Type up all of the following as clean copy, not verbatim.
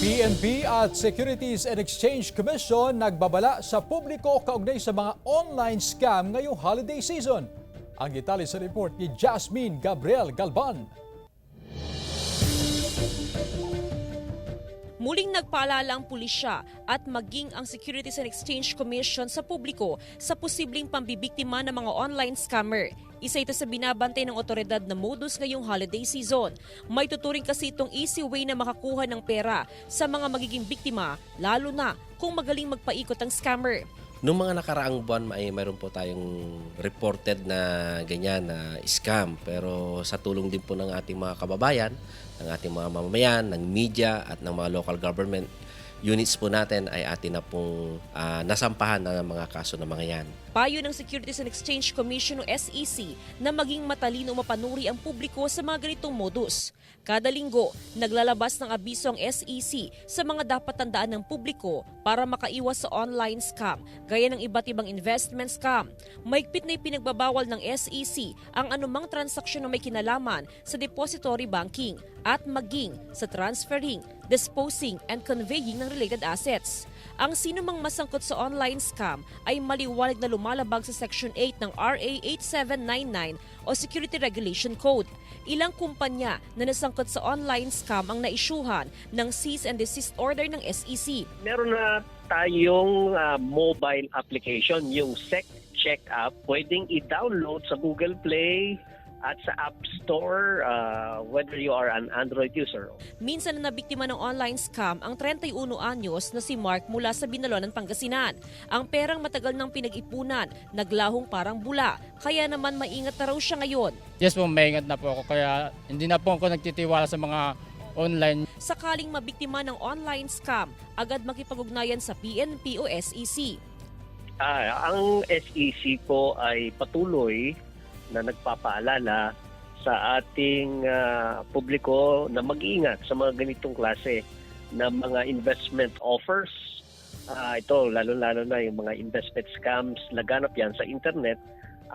PNP at Securities and Exchange Commission nagbabala sa publiko kaugnay sa mga online scam ngayong holiday season. Ang detalye sa report ni Jasmine Gabriel Galban. Muling nagpaalala ang pulisya at maging ang Securities and Exchange Commission sa publiko sa posibleng pambibiktima ng mga online scammer. Isa ito sa binabantay ng otoridad na modus ngayong holiday season. May tuturing kasi itong easy way na makakuha ng pera sa mga magiging biktima, lalo na kung magaling magpaikot ang scammer. Noong mga nakaraang buwan ay mayroon po tayong reported na ganyan na scam. Pero sa tulong din po ng ating mga kababayan, ng ating mga mamamayan, ng media at ng mga local government units po natin ay atin na pong nasampahan na ng mga kaso ng mga yan. Payo ng Securities and Exchange Commission o SEC na maging matalino mapanuri ang publiko sa mga ganitong modus. Kada linggo, naglalabas ng abiso ang SEC sa mga dapat tandaan ng publiko para makaiwas sa online scam, gaya ng iba't ibang investment scam. Mahigpit na ipinagbabawal ng SEC ang anumang transaksyon na may kinalaman sa depository banking at maging sa transferring, disposing and conveying ng related assets. Ang sinumang masangkot sa online scam ay maliwanag na lumalabag sa Section 8 ng RA 8799 o Security Regulation Code. Ilang kumpanya na nasangkot sa online scam ang naisyuhan ng cease and desist order ng SEC. Meron na tayong mobile application, yung SEC Check App. Pwedeng i-download sa Google Play at sa App Store, whether you are an Android user. Minsan na nabiktima ng online scam ang 31 anyos na si Mark mula sa Binalonan, Pangasinan. Ang perang matagal nang pinag-ipunan, naglahong parang bula, kaya naman maingat na raw siya ngayon. Yes po, maingat na po ako, kaya hindi na po ako nagtitiwala sa mga online. Sakaling mabiktima ng online scam, agad makipag-ugnayan sa PNP o SEC. Ang SEC po ay patuloy na nagpapaalala sa ating publiko na mag-iingat sa mga ganitong klase na mga investment offers. Ito, lalo-lalo na yung mga investment scams, laganap yan sa internet.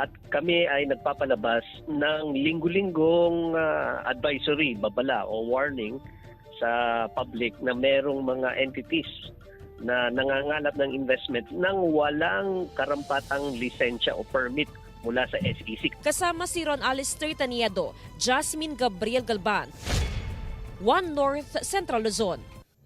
At kami ay nagpapalabas ng linggo-linggong advisory, babala o warning sa public na merong mga entities na nangangalap ng investment nang walang karampatang lisensya o permit mula sa SEC. Kasama si Ron Alistair Taniedo, Jasmine Gabriel Galban, One North Central Luzon.